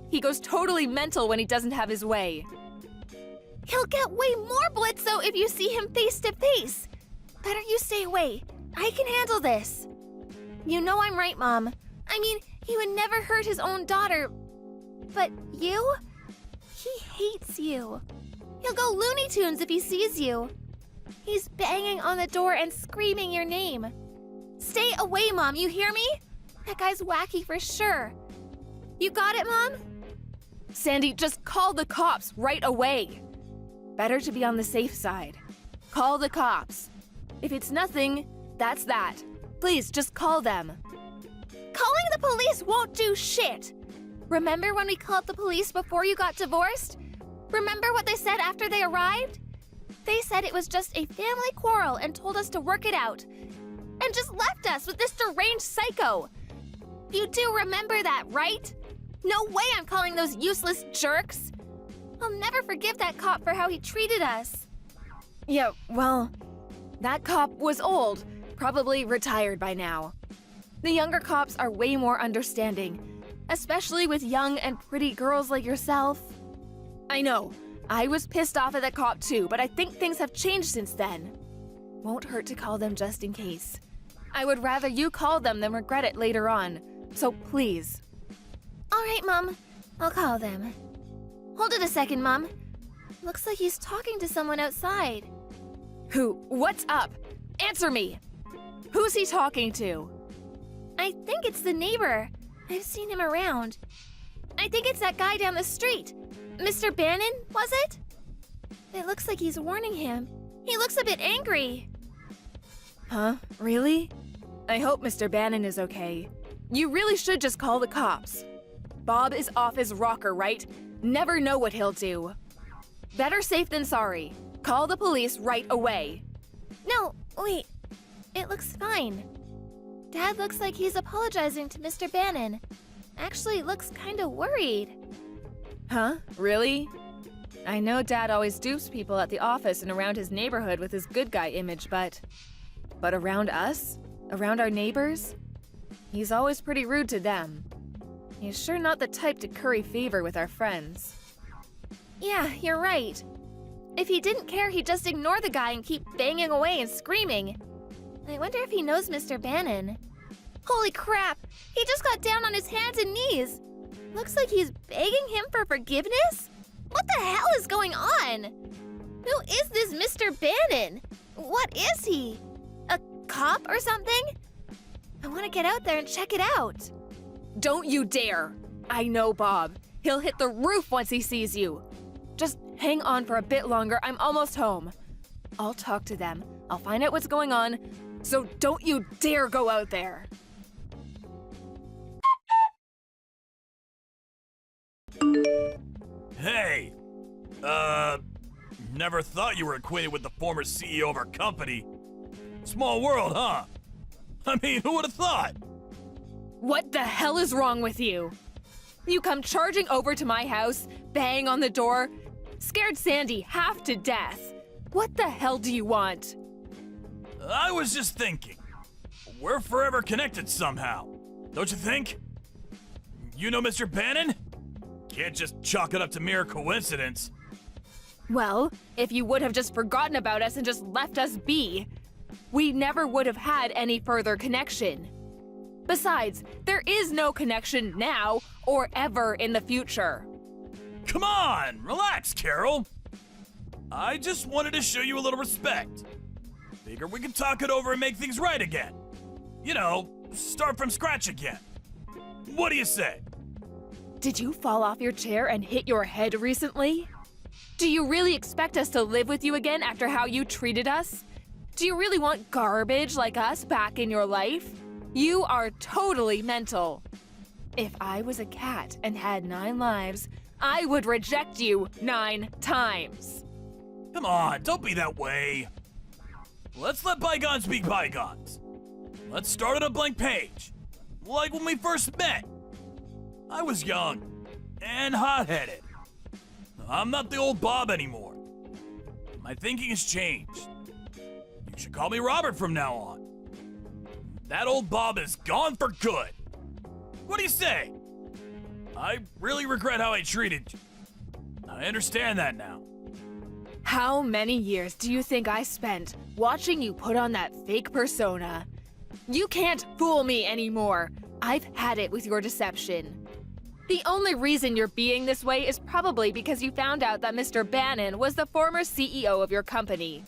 He goes totally mental when he doesn't have his way. He'll get way more blitzo if you see him face to face. Better you stay away. I can handle this. You know I'm right, Mom. I mean, he would never hurt his own daughter. But you? He hates you. He'll go Looney Tunes if he sees you. He's banging on the door and screaming your name. Stay away, Mom, you hear me? That guy's wacky for sure. You got it, Mom? Sandy, just call the cops right away. Better to be on the safe side. Call the cops. If it's nothing, that's that. Please, just call them. Calling the police won't do shit. Remember when we called the police before you got divorced? Remember what they said after they arrived? They said it was just a family quarrel and told us to work it out. And just left us with this deranged psycho. You do remember that, right? No way I'm calling those useless jerks. I'll never forgive that cop for how he treated us. Yeah, well, that cop was old, probably retired by now. The younger cops are way more understanding, especially with young and pretty girls like yourself. I know, I was pissed off at that cop too, but I think things have changed since then. Won't hurt to call them just in case. I would rather you call them than regret it later on, so please. All right, Mom, I'll call them. Hold it a second, Mom. Looks like he's talking to someone outside. Who? What's up? Answer me! Who's he talking to? I think it's the neighbor. I've seen him around. I think it's that guy down the street. Mr. Bannon, was it? It looks like he's warning him. He looks a bit angry. Huh? Really? I hope Mr. Bannon is okay. You really should just call the cops. Bob is off his rocker, right? Never know what he'll do. Better safe than sorry. Call the police right away. No, wait. It looks fine. Dad looks like he's apologizing to Mr. Bannon. Actually, looks kinda worried. Huh? Really? I know Dad always dupes people at the office and around his neighborhood with his good guy image, but around us? Around our neighbors? He's always pretty rude to them. He's sure not the type to curry favor with our friends. Yeah, you're right. If he didn't care, he'd just ignore the guy and keep banging away and screaming. I wonder if he knows Mr. Bannon. Holy crap! He just got down on his hands and knees. Looks like he's begging him for forgiveness? What the hell is going on? Who is this Mr. Bannon? What is he? A cop or something? I want to get out there and check it out. Don't you dare! I know Bob. He'll hit the roof once he sees you. Just hang on for a bit longer. I'm almost home. I'll talk to them. I'll find out what's going on. So don't you dare go out there. Hey! Never thought you were acquainted with the former CEO of our company. Small world, huh? I mean, who would have thought? What the hell is wrong with you? You come charging over to my house, bang on the door, scared Sandy half to death. What the hell do you want? I was just thinking. We're forever connected somehow. Don't you think? You know Mr. Bannon? Can't just chalk it up to mere coincidence. Well, if you would have just forgotten about us and just left us be, we never would have had any further connection. Besides, there is no connection now or ever in the future. Come on, relax, Carol. I just wanted to show you a little respect. Figure we can talk it over and make things right again. You know, start from scratch again. What do you say? Did you fall off your chair and hit your head recently? Do you really expect us to live with you again after how you treated us? Do you really want garbage like us back in your life? You are totally mental. If I was a cat and had 9 lives, I would reject you 9 times. Come on, don't be that way. Let's let bygones be bygones. Let's start on a blank page. Like when we first met. I was young and hot-headed. I'm not the old Bob anymore. My thinking has changed. You should call me Robert from now on. That old Bob is gone for good. What do you say? I really regret how I treated you. I understand that now. How many years do you think I spent watching you put on that fake persona? You can't fool me anymore. I've had it with your deception. The only reason you're being this way is probably because you found out that Mr. Bannon was the former CEO of your company.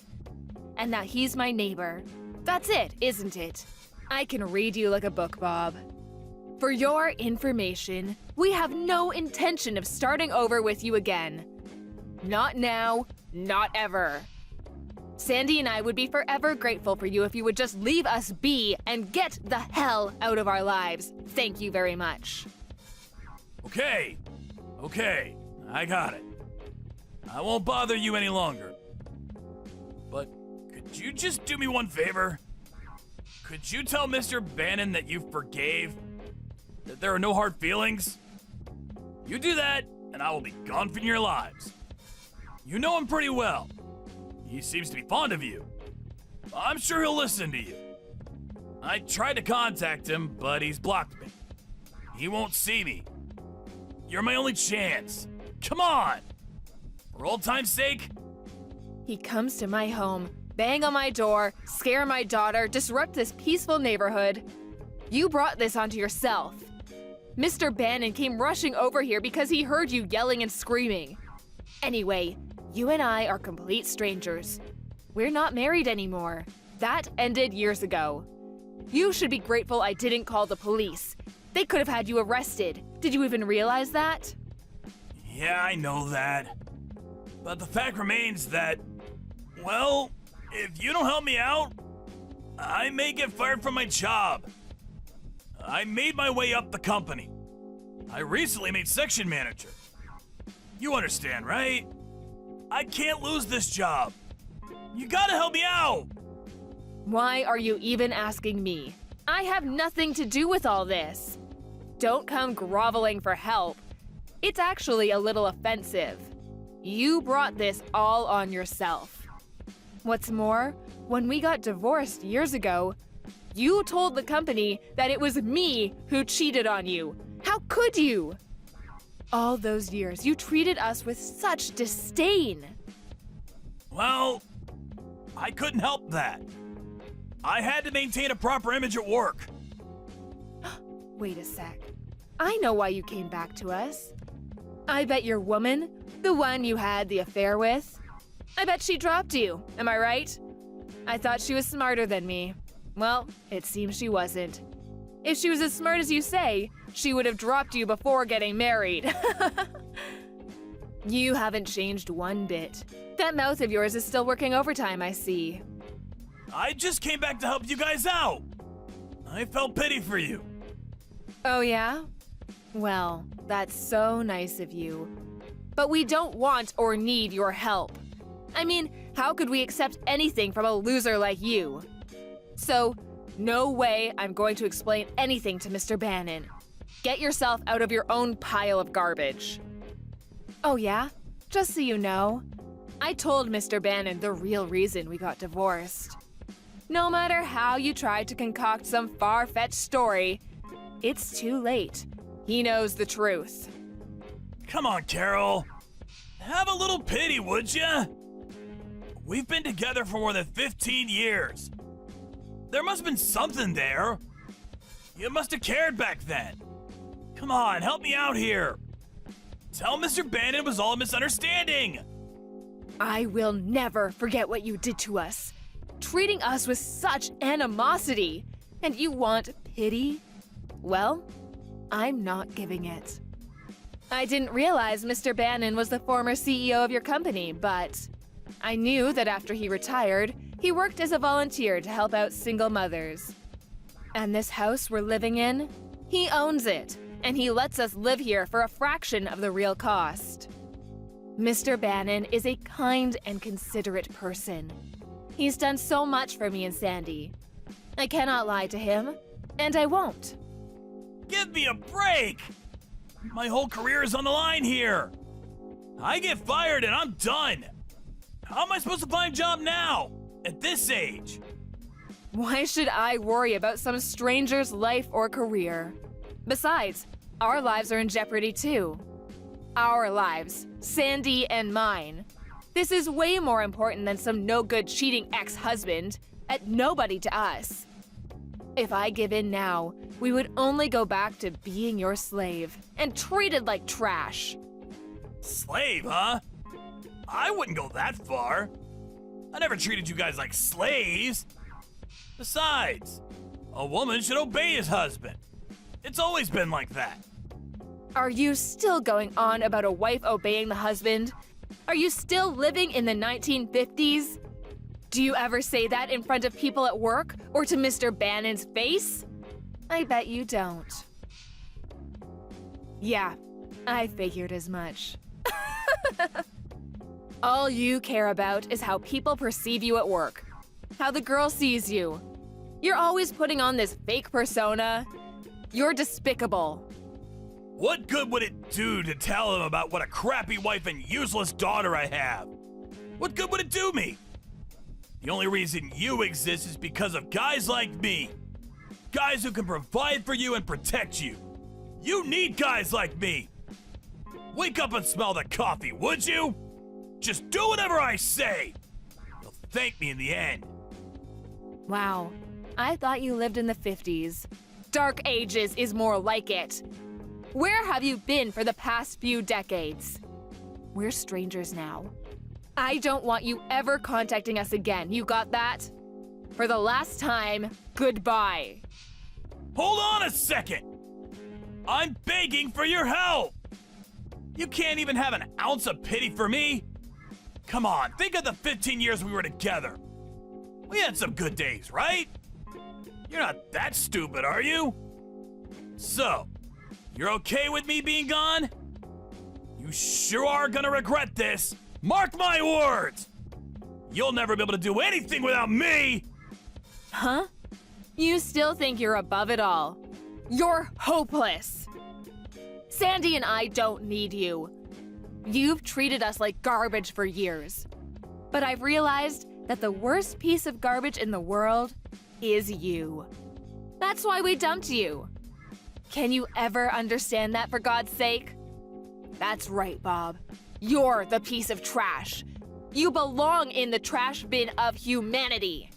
and that he's my neighbor. That's it, isn't it? I can read you like a book, Bob. For your information, we have no intention of starting over with you again. Not now, not ever. Sandy and I would be forever grateful for you if you would just leave us be and get the hell out of our lives. Thank you very much. Okay, I got it. I won't bother you any longer. But could you just do me one favor? Could you tell Mr. Bannon that you forgave? That there are no hard feelings? You do that, and I will be gone from your lives. You know him pretty well. He seems to be fond of you. I'm sure he'll listen to you. I tried to contact him, but he's blocked me. He won't see me. You're my only chance. Come on! For old time's sake. He comes to my home, bang on my door, scare my daughter, disrupt this peaceful neighborhood. You brought this onto yourself. Mr. Bannon came rushing over here because he heard you yelling and screaming. Anyway, you and I are complete strangers. We're not married anymore. That ended years ago. You should be grateful I didn't call the police. They could have had you arrested. Did you even realize that? Yeah, I know that. But the fact remains that, well, if you don't help me out, I may get fired from my job. I made my way up the company. I recently made section manager. You understand, right? I can't lose this job. You gotta help me out. Why are you even asking me? I have nothing to do with all this. Don't come groveling for help. It's actually a little offensive. You brought this all on yourself. What's more, when we got divorced years ago, you told the company that it was me who cheated on you. How could you? All those years, you treated us with such disdain. Well, I couldn't help that. I had to maintain a proper image at work. Wait a sec. I know why you came back to us. I bet your woman, the one you had the affair with, I bet she dropped you, am I right? I thought she was smarter than me. Well, it seems she wasn't. If she was as smart as you say, she would have dropped you before getting married. You haven't changed one bit. That mouth of yours is still working overtime, I see. I just came back to help you guys out. I felt pity for you. Oh yeah? Well, that's so nice of you. But we don't want or need your help. I mean, how could we accept anything from a loser like you? So, no way I'm going to explain anything to Mr. Bannon. Get yourself out of your own pile of garbage. Oh yeah? Just so you know, I told Mr. Bannon the real reason we got divorced. No matter how you tried to concoct some far-fetched story, it's too late. He knows the truth. Come on, Carol. Have a little pity, would ya? We've been together for more than 15 years. There must have been something there. You must have cared back then. Come on, help me out here. Tell Mr. Bannon it was all a misunderstanding. I will never forget what you did to us. Treating us with such animosity. And you want pity? Well, I'm not giving it. I didn't realize Mr. Bannon was the former CEO of your company, but I knew that after he retired, he worked as a volunteer to help out single mothers. And this house we're living in, he owns it, and he lets us live here for a fraction of the real cost. Mr. Bannon is a kind and considerate person. He's done so much for me and Sandy. I cannot lie to him, and I won't. Give me a break! My whole career is on the line here. I get fired and I'm done. How am I supposed to find a job now, at this age? Why should I worry about some stranger's life or career? Besides, our lives are in jeopardy too. Our lives, Sandy and mine. This is way more important than some no-good cheating ex-husband, and nobody to us. If I give in now, we would only go back to being your slave and treated like trash. Slave, huh? I wouldn't go that far. I never treated you guys like slaves. Besides, a woman should obey his husband. It's always been like that. Are you still going on about a wife obeying the husband? Are you still living in the 1950s? Do you ever say that in front of people at work or to Mr. Bannon's face? I bet you don't. Yeah, I figured as much. All you care about is how people perceive you at work, how the girl sees you. You're always putting on this fake persona. You're despicable. What good would it do to tell him about what a crappy wife and useless daughter I have? What good would it do me? The only reason you exist is because of guys like me. Guys who can provide for you and protect you. You need guys like me. Wake up and smell the coffee, would you? Just do whatever I say. You'll thank me in the end. Wow, I thought you lived in the 50s. Dark Ages is more like it. Where have you been for the past few decades? We're strangers now. I don't want you ever contacting us again, you got that? For the last time, goodbye. Hold on a second. I'm begging for your help. You can't even have an ounce of pity for me? Come on, think of the 15 years we were together. We had some good days, right? You're not that stupid, are you? So, you're okay with me being gone? You sure are gonna regret this. Mark my words! You'll never be able to do anything without me! Huh? You still think you're above it all. You're hopeless. Sandy and I don't need you. You've treated us like garbage for years. But I've realized that the worst piece of garbage in the world is you. That's why we dumped you. Can you ever understand that, for God's sake? That's right, Bob. You're the piece of trash. You belong in the trash bin of humanity.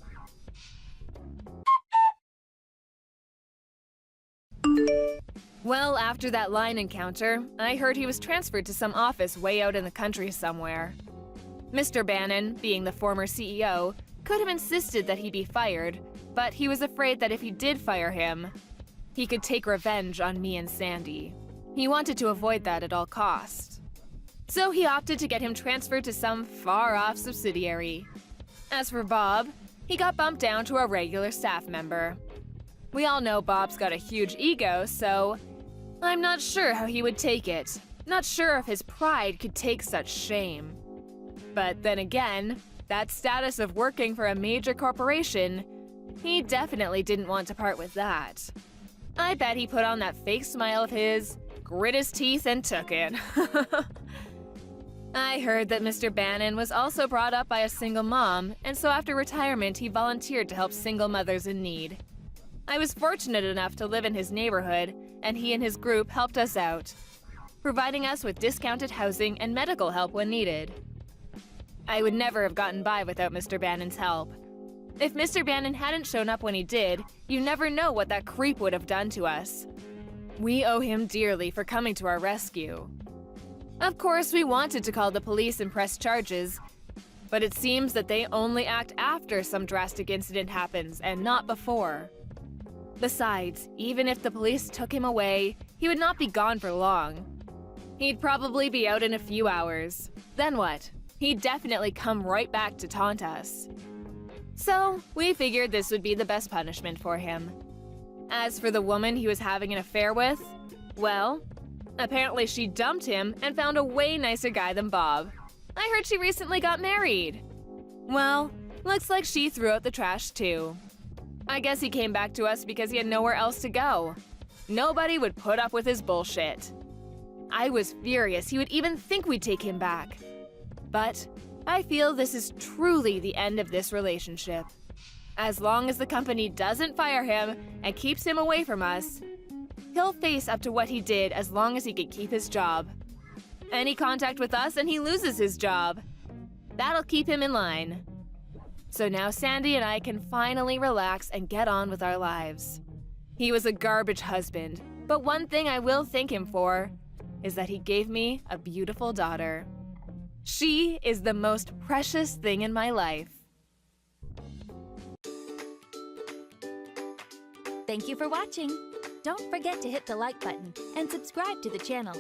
Well, after that line encounter, I heard he was transferred to some office way out in the country somewhere. Mr. Bannon, being the former CEO, could have insisted that he be fired, but he was afraid that if he did fire him, he could take revenge on me and Sandy. He wanted to avoid that at all costs. So he opted to get him transferred to some far-off subsidiary. As for Bob, he got bumped down to a regular staff member. We all know Bob's got a huge ego, so I'm not sure how he would take it. Not sure if his pride could take such shame. But then again, that status of working for a major corporation, he definitely didn't want to part with that. I bet he put on that fake smile of his, grit his teeth, and took it. I heard that Mr. Bannon was also brought up by a single mom, and so after retirement he volunteered to help single mothers in need. I was fortunate enough to live in his neighborhood, and he and his group helped us out, providing us with discounted housing and medical help when needed. I would never have gotten by without Mr. Bannon's help. If Mr. Bannon hadn't shown up when he did, you never know what that creep would have done to us. We owe him dearly for coming to our rescue. Of course, we wanted to call the police and press charges, but it seems that they only act after some drastic incident happens and not before. Besides, even if the police took him away, he would not be gone for long. He'd probably be out in a few hours. Then what? He'd definitely come right back to taunt us. So, we figured this would be the best punishment for him. As for the woman he was having an affair with, well, apparently she dumped him and found a way nicer guy than Bob. I heard she recently got married. Well, looks like she threw out the trash too. I guess he came back to us because he had nowhere else to go. Nobody would put up with his bullshit. I was furious he would even think we'd take him back. But I feel this is truly the end of this relationship. As long as the company doesn't fire him and keeps him away from us, he'll face up to what he did as long as he could keep his job. Any contact with us and he loses his job. That'll keep him in line. So now Sandy and I can finally relax and get on with our lives. He was a garbage husband, but one thing I will thank him for is that he gave me a beautiful daughter. She is the most precious thing in my life. Thank you for watching. Don't forget to hit the like button and subscribe to the channel.